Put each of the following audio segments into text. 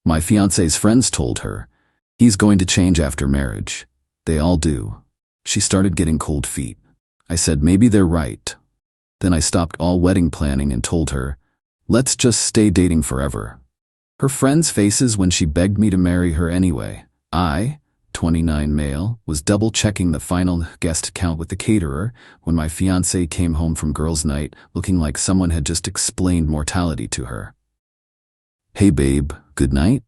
My fiancé's friends told her, he's going to change after marriage. They all do. She started getting cold feet. I said maybe they're right. Then I stopped all wedding planning and told her, let's just stay dating forever. Her friends' faces when she begged me to marry her anyway. I, 29 male, was double-checking the final guest count with the caterer when my fiancé came home from girls' night looking like someone had just explained mortality to her. Hey babe, good night?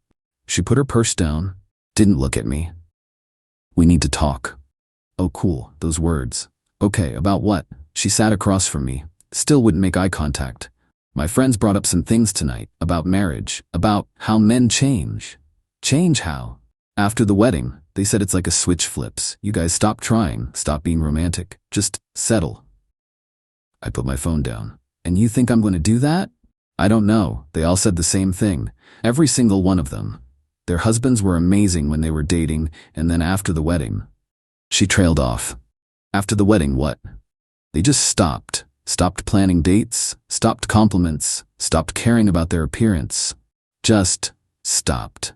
She put her purse down, didn't look at me. We need to talk. Oh cool, those words. Okay, about what? She sat across from me, still wouldn't make eye contact. My friends brought up some things tonight, about marriage, about how men change. Change how? After the wedding, they said it's like a switch flips. You guys stop trying, stop being romantic, just settle. I put my phone down. And you think I'm going to do that? I don't know. They all said the same thing. Every single one of them. Their husbands were amazing when they were dating, and then after the wedding. She trailed off. After the wedding, what? They just stopped. Stopped planning dates, stopped compliments, stopped caring about their appearance. Just stopped.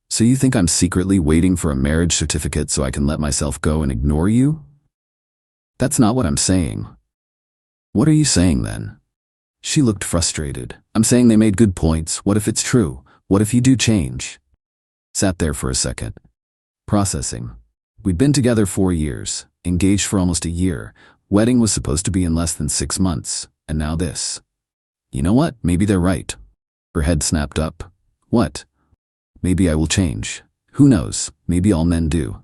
So you think I'm secretly waiting for a marriage certificate so I can let myself go and ignore you? That's not what I'm saying. What are you saying then? She looked frustrated. I'm saying they made good points. What if it's true? What if you do change? Sat there for a second. Processing. We'd been together 4 years, engaged for almost a year. Wedding was supposed to be in less than 6 months, and now this. You know what? Maybe they're right. Her head snapped up. What? Maybe I will change. Who knows? Maybe all men do.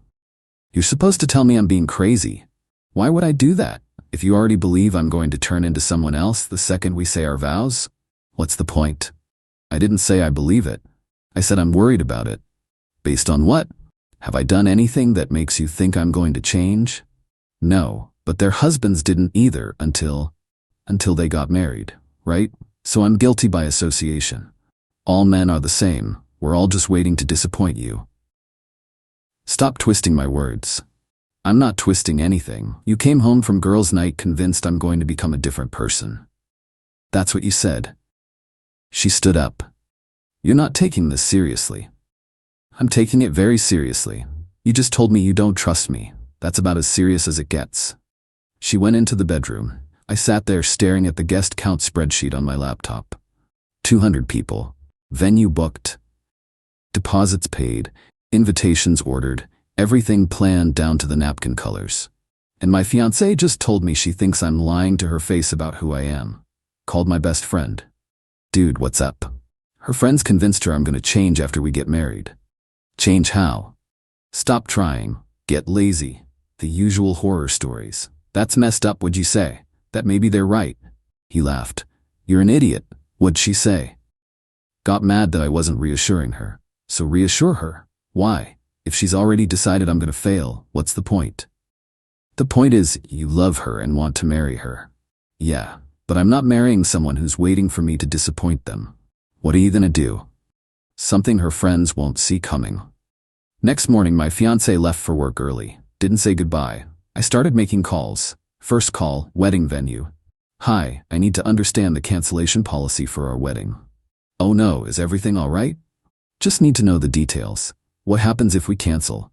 You're supposed to tell me I'm being crazy. Why would I do that? If you already believe I'm going to turn into someone else the second we say our vows? What's the point? I didn't say I believe it. I said I'm worried about it. Based on what? Have I done anything that makes you think I'm going to change? No. But their husbands didn't either until they got married, right? So I'm guilty by association. All men are the same. We're all just waiting to disappoint you. Stop twisting my words. I'm not twisting anything. You came home from girls' night convinced I'm going to become a different person. That's what you said. She stood up. You're not taking this seriously. I'm taking it very seriously. You just told me you don't trust me. That's about as serious as it gets. She went into the bedroom. I sat there staring at the guest count spreadsheet on my laptop. 200 people. Venue booked. Deposits paid. Invitations ordered. Everything planned down to the napkin colors. And my fiancée just told me she thinks I'm lying to her face about who I am. Called my best friend. Dude, what's up? Her friends convinced her I'm going to change after we get married. Change how? Stop trying. Get lazy. The usual horror stories. That's messed up, would you say? That maybe they're right. He laughed. You're an idiot. What'd she say? Got mad that I wasn't reassuring her. So reassure her. Why? If she's already decided I'm going to fail, what's the point? The point is, you love her and want to marry her. Yeah, but I'm not marrying someone who's waiting for me to disappoint them. What are you going to do? Something her friends won't see coming. Next morning, my fiancé left for work early. Didn't say goodbye. I started making calls. First call, wedding venue. Hi, I need to understand the cancellation policy for our wedding. Oh no, is everything all right? Just need to know the details. What happens if we cancel?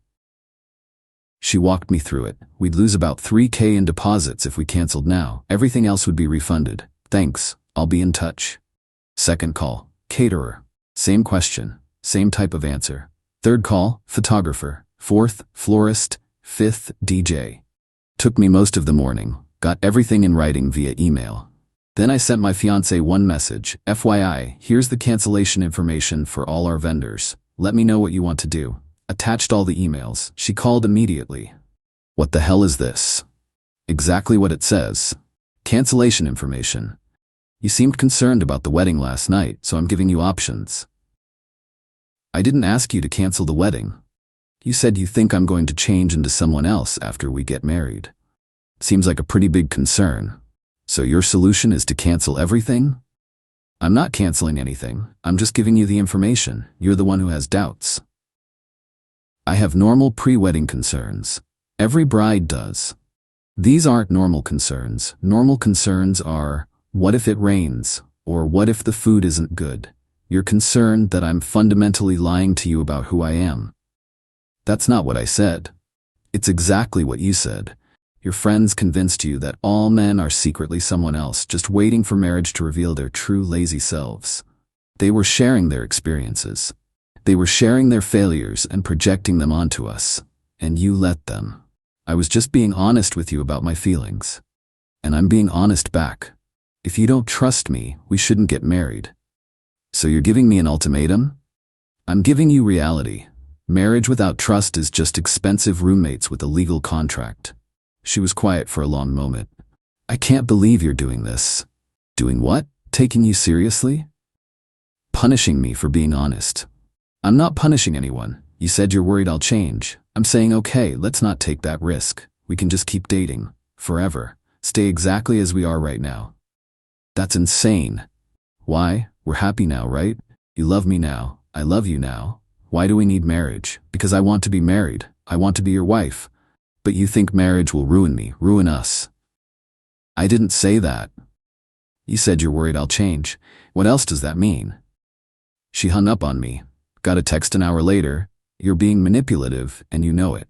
She walked me through it. We'd lose about $3,000 in deposits if we canceled now. Everything else would be refunded. Thanks, I'll be in touch. Second call, caterer. Same question, same type of answer. Third call, photographer. Fourth, florist. Fifth, DJ. Took me most of the morning, got everything in writing via email. Then I sent my fiancé one message, FYI, here's the cancellation information for all our vendors. Let me know what you want to do. Attached all the emails. She called immediately. What the hell is this? Exactly what it says. Cancellation information. You seemed concerned about the wedding last night, so I'm giving you options. I didn't ask you to cancel the wedding. You said you think I'm going to change into someone else after we get married. Seems like a pretty big concern. So your solution is to cancel everything? I'm not canceling anything. I'm just giving you the information. You're the one who has doubts. I have normal pre-wedding concerns. Every bride does. These aren't normal concerns. Normal concerns are, what if it rains? Or what if the food isn't good? You're concerned that I'm fundamentally lying to you about who I am. That's not what I said. It's exactly what you said. Your friends convinced you that all men are secretly someone else, just waiting for marriage to reveal their true lazy selves. They were sharing their experiences. They were sharing their failures and projecting them onto us. And you let them. I was just being honest with you about my feelings. And I'm being honest back. If you don't trust me, we shouldn't get married. So you're giving me an ultimatum? I'm giving you reality. Marriage without trust is just expensive roommates with a legal contract. She was quiet for a long moment. I can't believe you're doing this. Doing what? Taking you seriously? Punishing me for being honest. I'm not punishing anyone. You said you're worried I'll change. I'm saying, okay, let's not take that risk. We can just keep dating. Forever. Stay exactly as we are right now. That's insane. Why? We're happy now, right? You love me now. I love you now. Why do we need marriage? Because I want to be married. I want to be your wife. But you think marriage will ruin me, ruin us. I didn't say that. You said you're worried I'll change. What else does that mean? She hung up on me. Got a text an hour later. You're being manipulative, and you know it.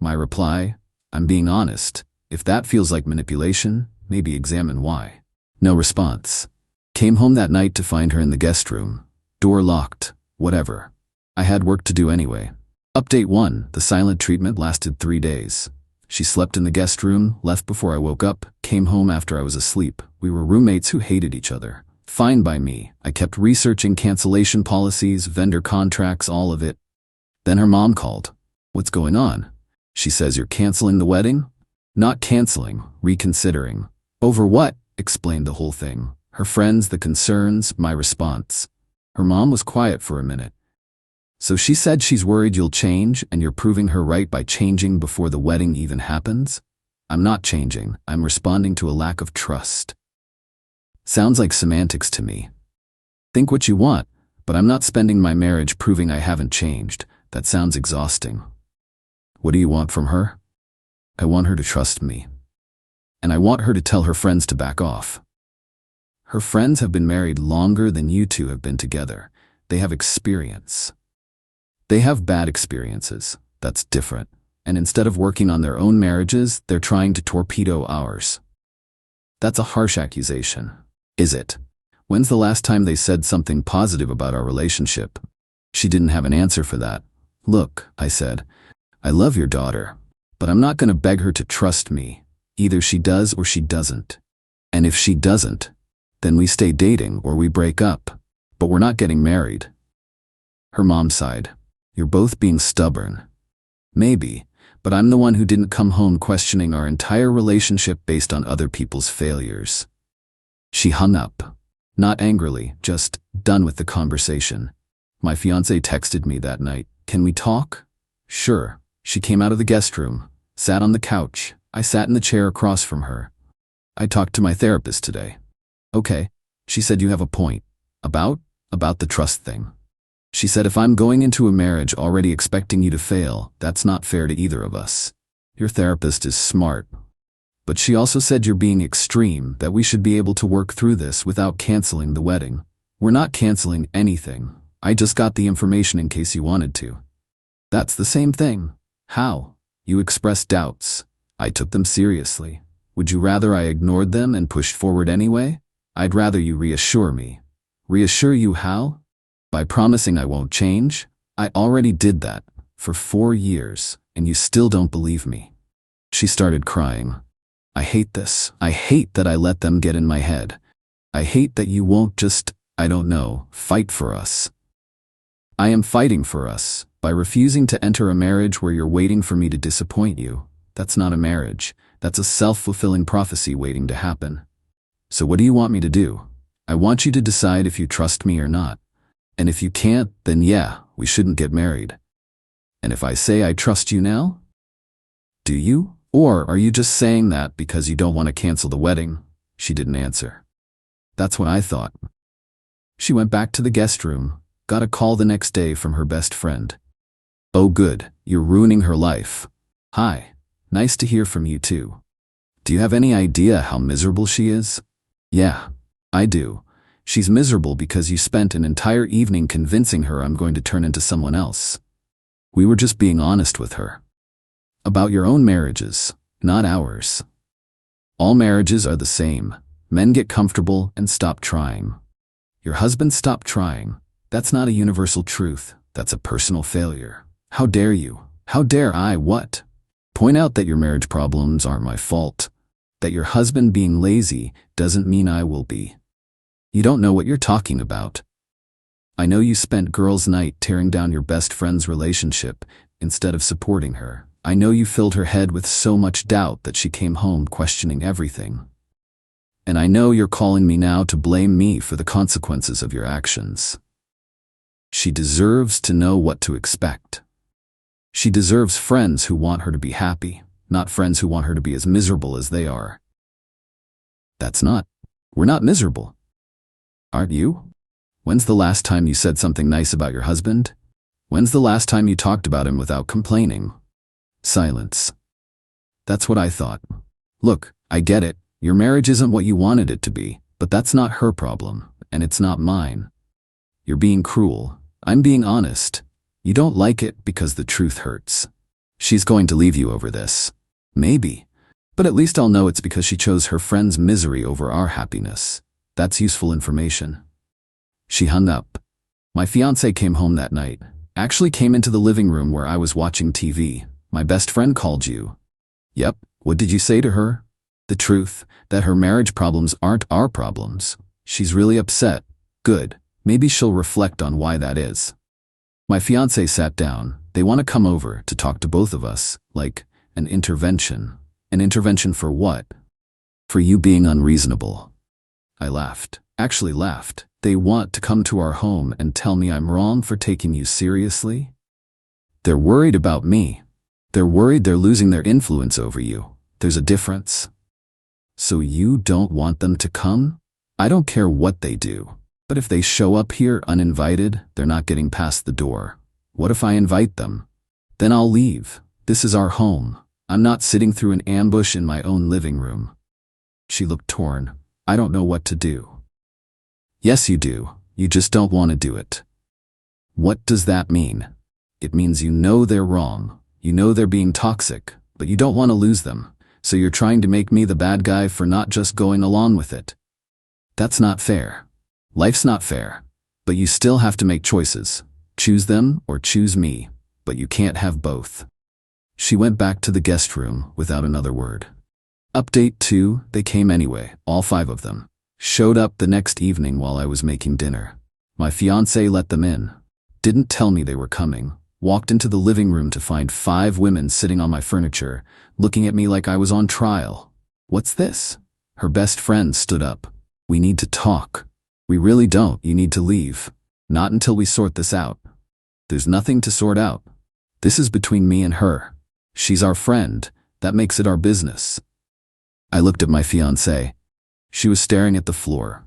My reply, I'm being honest. If that feels like manipulation, maybe examine why. No response. Came home that night to find her in the guest room. Door locked. Whatever. I had work to do anyway. Update 1. The silent treatment lasted 3 days. She slept in the guest room, left before I woke up, came home after I was asleep. We were roommates who hated each other. Fine by me. I kept researching cancellation policies, vendor contracts, all of it. Then her mom called. What's going on? She says you're canceling the wedding? Not canceling, reconsidering. Over what? Explained the whole thing. Her friends, the concerns, my response. Her mom was quiet for a minute. So she said she's worried you'll change and you're proving her right by changing before the wedding even happens? I'm not changing. I'm responding to a lack of trust. Sounds like semantics to me. Think what you want, but I'm not spending my marriage proving I haven't changed. That sounds exhausting. What do you want from her? I want her to trust me. And I want her to tell her friends to back off. Her friends have been married longer than you two have been together. They have experience. They have bad experiences. That's different. And instead of working on their own marriages, they're trying to torpedo ours. That's a harsh accusation. Is it? When's the last time they said something positive about our relationship? She didn't have an answer for that. Look, I said, I love your daughter, but I'm not going to beg her to trust me. Either she does or she doesn't. And if she doesn't, then we stay dating or we break up. But we're not getting married. Her mom sighed. You're both being stubborn. Maybe, but I'm the one who didn't come home questioning our entire relationship based on other people's failures. She hung up. Not angrily, just done with the conversation. My fiancée texted me that night. Can we talk? Sure. She came out of the guest room, sat on the couch. I sat in the chair across from her. I talked to my therapist today. Okay. She said you have a point. About the trust thing. She said if I'm going into a marriage already expecting you to fail, that's not fair to either of us. Your therapist is smart. But she also said you're being extreme, that we should be able to work through this without canceling the wedding. We're not canceling anything. I just got the information in case you wanted to. That's the same thing. How? You expressed doubts. I took them seriously. Would you rather I ignored them and pushed forward anyway? I'd rather you reassure me. Reassure you how? By promising I won't change? I already did that for 4 years, and you still don't believe me. She started crying. I hate this. I hate that I let them get in my head. I hate that you won't just, I don't know, fight for us. I am fighting for us by refusing to enter a marriage where you're waiting for me to disappoint you. That's not a marriage. That's a self-fulfilling prophecy waiting to happen. So what do you want me to do? I want you to decide if you trust me or not. And if you can't, then yeah, we shouldn't get married. And if I say I trust you now? Do you? Or are you just saying that because you don't want to cancel the wedding? She didn't answer. That's what I thought. She went back to the guest room, got a call the next day from her best friend. Oh good, you're ruining her life. Hi, nice to hear from you too. Do you have any idea how miserable she is? Yeah, I do. She's miserable because you spent an entire evening convincing her I'm going to turn into someone else. We were just being honest with her. About your own marriages, not ours. All marriages are the same. Men get comfortable and stop trying. Your husband stopped trying. That's not a universal truth. That's a personal failure. How dare you? How dare I what? Point out that your marriage problems aren't my fault. That your husband being lazy doesn't mean I will be. You don't know what you're talking about. I know you spent girls' night tearing down your best friend's relationship instead of supporting her. I know you filled her head with so much doubt that she came home questioning everything. And I know you're calling me now to blame me for the consequences of your actions. She deserves to know what to expect. She deserves friends who want her to be happy, not friends who want her to be as miserable as they are. We're not miserable. Aren't you? When's the last time you said something nice about your husband? When's the last time you talked about him without complaining? Silence. That's what I thought. Look, I get it. Your marriage isn't what you wanted it to be, but that's not her problem, and it's not mine. You're being cruel. I'm being honest. You don't like it because the truth hurts. She's going to leave you over this. Maybe. But at least I'll know it's because she chose her friend's misery over our happiness. That's useful information. She hung up. My fiancé came home that night. Actually came into the living room where I was watching TV. My best friend called you. Yep. What did you say to her? The truth, that her marriage problems aren't our problems. She's really upset. Good. Maybe she'll reflect on why that is. My fiancé sat down. They want to come over to talk to both of us, like an intervention. An intervention for what? For you being unreasonable. I laughed. Actually laughed. They want to come to our home and tell me I'm wrong for taking you seriously? They're worried about me. They're worried they're losing their influence over you. There's a difference. So you don't want them to come? I don't care what they do. But if they show up here uninvited, they're not getting past the door. What if I invite them? Then I'll leave. This is our home. I'm not sitting through an ambush in my own living room. She looked torn. I don't know what to do. Yes, you do. You just don't want to do it. What does that mean? It means you know they're wrong. You know they're being toxic, but you don't want to lose them. So you're trying to make me the bad guy for not just going along with it. That's not fair. Life's not fair. But you still have to make choices. Choose them or choose me. But you can't have both. She went back to the guest room without another word. Update 2, they came anyway, all 5 of them. Showed up the next evening while I was making dinner. My fiancé let them in. Didn't tell me they were coming. Walked into the living room to find 5 women sitting on my furniture, looking at me like I was on trial. What's this? Her best friend stood up. We need to talk. We really don't. You need to leave. Not until we sort this out. There's nothing to sort out. This is between me and her. She's our friend. That makes it our business. I looked at my fiancée. She was staring at the floor.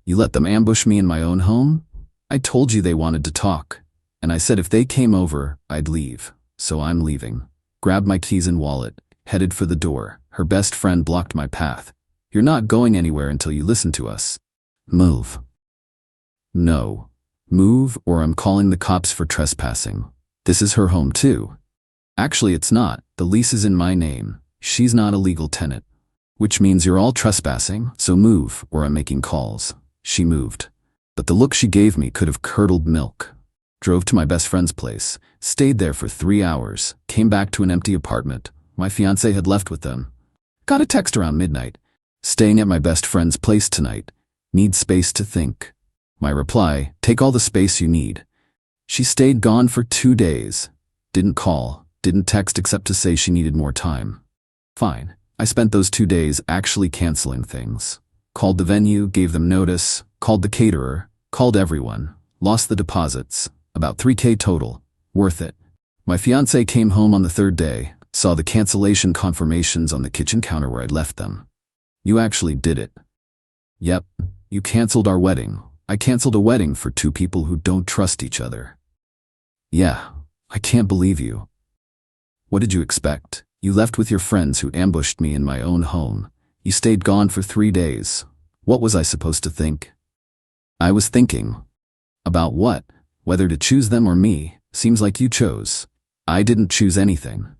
You let them ambush me in my own home? I told you they wanted to talk. And I said if they came over, I'd leave. So I'm leaving. Grabbed my keys and wallet, headed for the door. Her best friend blocked my path. You're not going anywhere until you listen to us. Move. No. Move or I'm calling the cops for trespassing. This is her home too. Actually, it's not. The lease is in my name. She's not a legal tenant. Which means you're all trespassing, so move or I'm making calls. She moved. But the look she gave me could have curdled milk. Drove to my best friend's place, stayed there for 3 hours, came back to an empty apartment. My fiancé had left with them. Got a text around midnight. Staying at my best friend's place tonight. Need space to think. My reply, take all the space you need. She stayed gone for 2 days. Didn't call, didn't text except to say she needed more time. Fine. I spent those 2 days actually canceling things. Called the venue, gave them notice, called the caterer, called everyone, lost the deposits. About $3,000 total. Worth it. My fiancé came home on the 3rd day, saw the cancellation confirmations on the kitchen counter where I'd left them. You actually did it. Yep, you canceled our wedding. I canceled a wedding for 2 people who don't trust each other. Yeah, I can't believe you. What did you expect? You left with your friends who ambushed me in my own home. You stayed gone for 3 days. What was I supposed to think? I was thinking. About what? Whether to choose them or me. Seems like you chose. I didn't choose anything.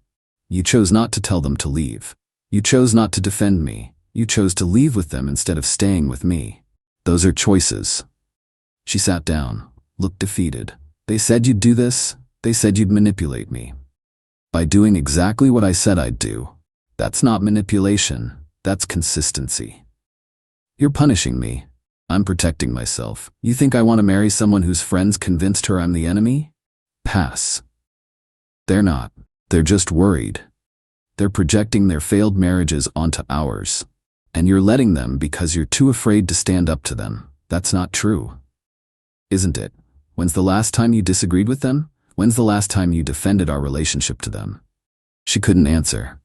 You chose not to tell them to leave. You chose not to defend me. You chose to leave with them instead of staying with me. Those are choices. She sat down, looked defeated. They said you'd do this. They said you'd manipulate me. By doing exactly what I said I'd do. That's not manipulation. That's consistency. You're punishing me. I'm protecting myself. You think I want to marry someone whose friends convinced her I'm the enemy? Pass. They're not. They're just worried. They're projecting their failed marriages onto ours. And you're letting them because you're too afraid to stand up to them. That's not true. Isn't it? When's the last time you disagreed with them? When's the last time you defended our relationship to them? She couldn't answer.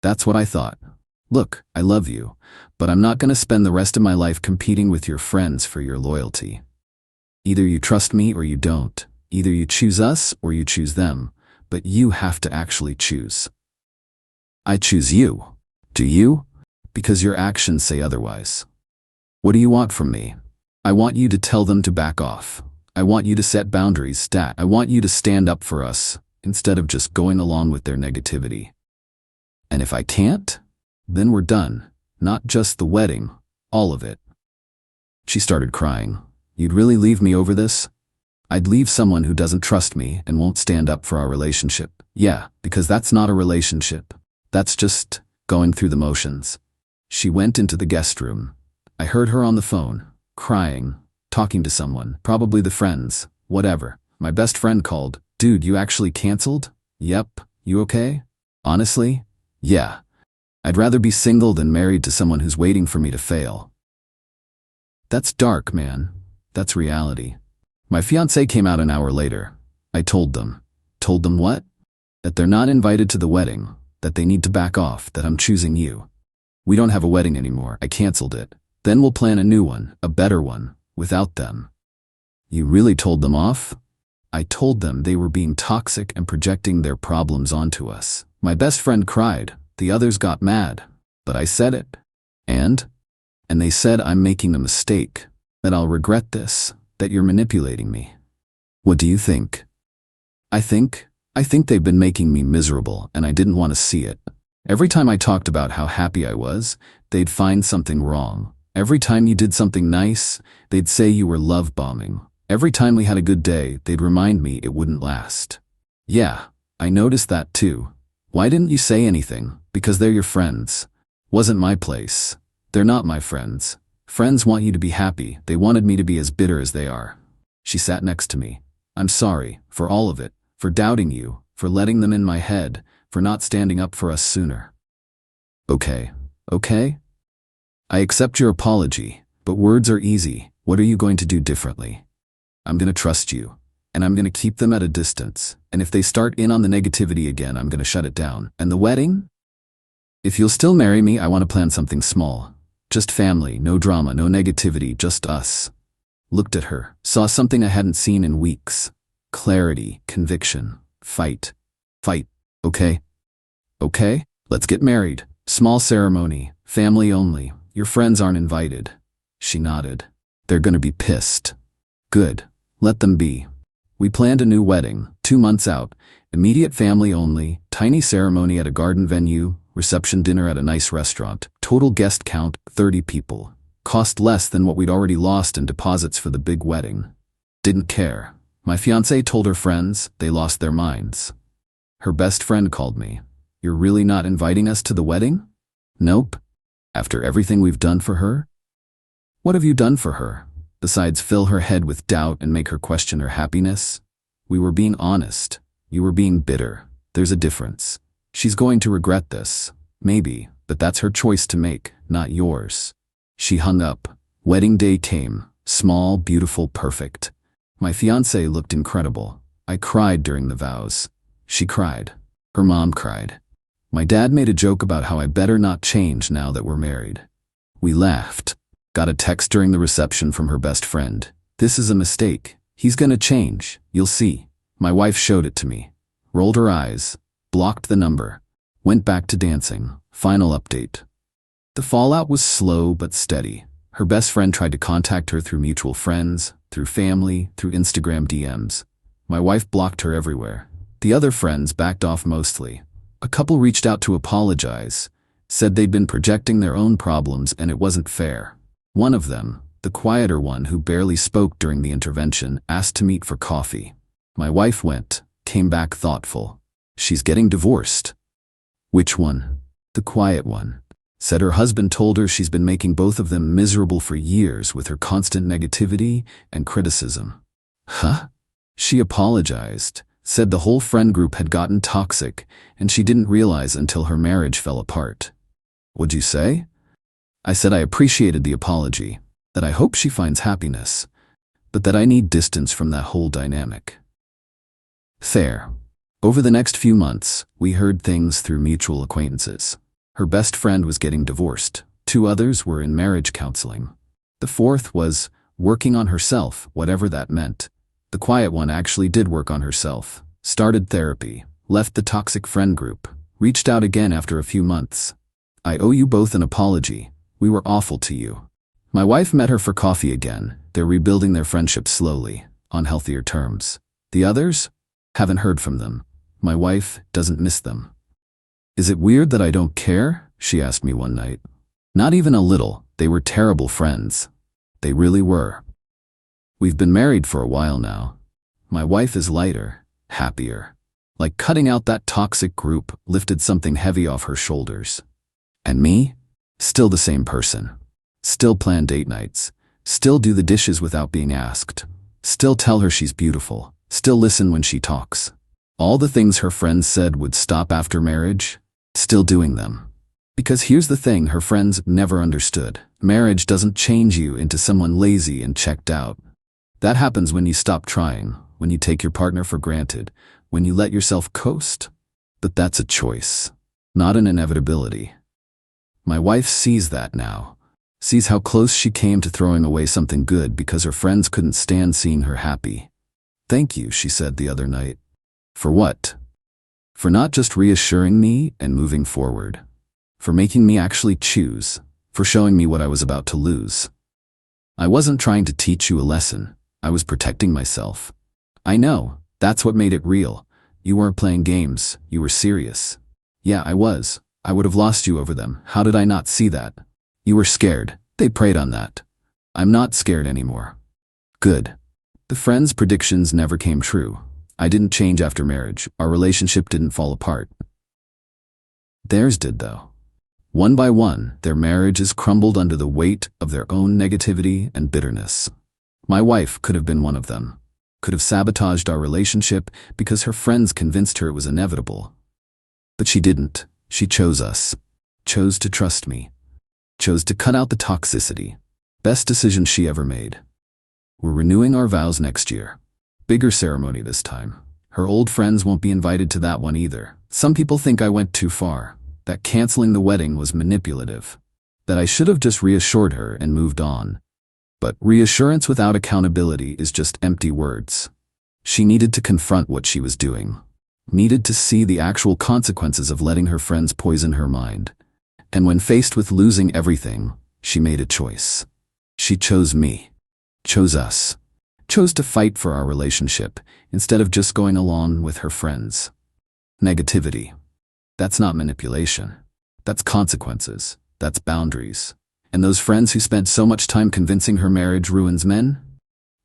That's what I thought. Look, I love you, but I'm not going to spend the rest of my life competing with your friends for your loyalty. Either you trust me or you don't. Either you choose us or you choose them, but you have to actually choose. I choose you. Do you? Because your actions say otherwise. What do you want from me? I want you to tell them to back off. I want you to set boundaries, I want you to stand up for us, instead of just going along with their negativity. And if I can't, then we're done. Not just the wedding, all of it. She started crying. You'd really leave me over this? I'd leave someone who doesn't trust me and won't stand up for our relationship. Yeah, because that's not a relationship. That's just going through the motions. She went into the guest room. I heard her on the phone, crying, talking to someone, probably the friends, whatever. My best friend called. Dude, you actually canceled? Yep. You okay? Honestly? Yeah. I'd rather be single than married to someone who's waiting for me to fail. That's dark, man. That's reality. My fiancé came out an hour later. I told them. Told them what? That they're not invited to the wedding, that they need to back off, that I'm choosing you. We don't have a wedding anymore. I canceled it. Then we'll plan a new one, a better one, without them. You really told them off? I told them they were being toxic and projecting their problems onto us. My best friend cried. The others got mad. But I said it. And they said I'm making a mistake, that I'll regret this, that you're manipulating me. What do you think? I think they've been making me miserable and I didn't want to see it. Every time I talked about how happy I was, they'd find something wrong. Every time you did something nice, they'd say you were love bombing. Every time we had a good day, they'd remind me it wouldn't last. Yeah, I noticed that too. Why didn't you say anything? Because they're your friends. Wasn't my place. They're not my friends. Friends want you to be happy. They wanted me to be as bitter as they are. She sat next to me. I'm sorry for all of it, for doubting you, for letting them in my head, for not standing up for us sooner. Okay. I accept your apology, but words are easy. What are you going to do differently? I'm going to trust you, and I'm going to keep them at a distance, and if they start in on the negativity again, I'm going to shut it down. And the wedding? If you'll still marry me, I want to plan something small. Just family, no drama, no negativity, just us. Looked at her, saw something I hadn't seen in weeks. Clarity, conviction, fight. Okay, let's get married. Small ceremony, family only. Your friends aren't invited. She nodded. They're gonna be pissed. Good, let them be. We planned a new wedding, 2 months out. Immediate family only, tiny ceremony at a garden venue, reception dinner at a nice restaurant. Total guest count, 30 people. Cost less than what we'd already lost in deposits for the big wedding. Didn't care. My fiancée told her friends, they lost their minds. Her best friend called me. You're really not inviting us to the wedding? Nope. After everything we've done for her? What have you done for her, besides fill her head with doubt and make her question her happiness? We were being honest. You were being bitter. There's a difference. She's going to regret this. Maybe, but that's her choice to make, not yours. She hung up. Wedding day came. Small, beautiful, perfect. My fiancé looked incredible. I cried during the vows. She cried. Her mom cried. My dad made a joke about how I better not change now that we're married. We laughed. Got a text during the reception from her best friend. This is a mistake. He's gonna change. You'll see. My wife showed it to me. Rolled her eyes. Blocked the number. Went back to dancing. Final update. The fallout was slow but steady. Her best friend tried to contact her through mutual friends, through family, through Instagram DMs. My wife blocked her everywhere. The other friends backed off mostly. A couple reached out to apologize, said they'd been projecting their own problems and it wasn't fair. One of them, the quieter one who barely spoke during the intervention, asked to meet for coffee. My wife went, came back thoughtful. She's getting divorced. Which one? The quiet one. Said her husband told her she's been making both of them miserable for years with her constant negativity and criticism. Huh? She apologized, said the whole friend group had gotten toxic and she didn't realize until her marriage fell apart. What'd you say? I said I appreciated the apology, that I hope she finds happiness, but that I need distance from that whole dynamic. Fair. Over the next few months, we heard things through mutual acquaintances. Her best friend was getting divorced. 2 others were in marriage counseling. The 4th was working on herself, whatever that meant. The quiet one actually did work on herself, started therapy, left the toxic friend group, reached out again after a few months. I owe you both an apology. We were awful to you. My wife met her for coffee again. They're rebuilding their friendship slowly, on healthier terms. The others? Haven't heard from them. My wife doesn't miss them. Is it weird that I don't care? She asked me one night. Not even a little. They were terrible friends. They really were. We've been married for a while now. My wife is lighter, happier. Like cutting out that toxic group lifted something heavy off her shoulders. And me? Still the same person. Still plan date nights. Still do the dishes without being asked. Still tell her she's beautiful. Still listen when she talks. All the things her friends said would stop after marriage, still doing them. Because here's the thing her friends never understood. Marriage doesn't change you into someone lazy and checked out. That happens when you stop trying, when you take your partner for granted, when you let yourself coast. But that's a choice, not an inevitability. My wife sees that now. Sees how close she came to throwing away something good because her friends couldn't stand seeing her happy. Thank you, she said the other night. For what? For not just reassuring me and moving forward. For making me actually choose. For showing me what I was about to lose. I wasn't trying to teach you a lesson. I was protecting myself. I know. That's what made it real. You weren't playing games. You were serious. Yeah, I was. I would have lost you over them. How did I not see that? You were scared. They preyed on that. I'm not scared anymore. Good. The friends' predictions never came true. I didn't change after marriage. Our relationship didn't fall apart. Theirs did, though. One by one, their marriages crumbled under the weight of their own negativity and bitterness. My wife could have been one of them. Could have sabotaged our relationship because her friends convinced her it was inevitable. But she didn't. She chose us. Chose to trust me. Chose to cut out the toxicity. Best decision she ever made. We're renewing our vows next year. Bigger ceremony this time. Her old friends won't be invited to that one either. Some people think I went too far. That canceling the wedding was manipulative. That I should have just reassured her and moved on. But reassurance without accountability is just empty words. She needed to confront what she was doing. Needed to see the actual consequences of letting her friends poison her mind. And when faced with losing everything, she made a choice. She chose me. Chose us. Chose to fight for our relationship instead of just going along with her friends. Negativity. That's not manipulation. That's consequences. That's boundaries. And those friends who spent so much time convincing her marriage ruins men?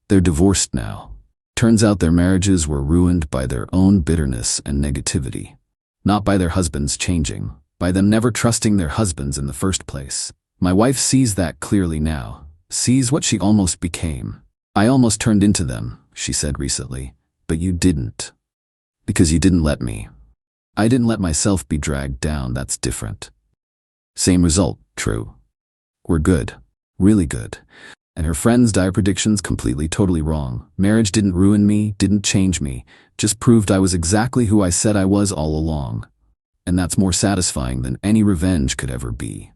They're divorced now. Turns out their marriages were ruined by their own bitterness and negativity. Not by their husbands changing. By them never trusting their husbands in the first place. My wife sees that clearly now. Sees what she almost became. I almost turned into them, she said recently, but you didn't. Because you didn't let me. I didn't let myself be dragged down, that's different. Same result, true. We're good. Really good. And her friends' dire predictions completely, totally wrong. Marriage didn't ruin me, didn't change me, just proved I was exactly who I said I was all along. And that's more satisfying than any revenge could ever be.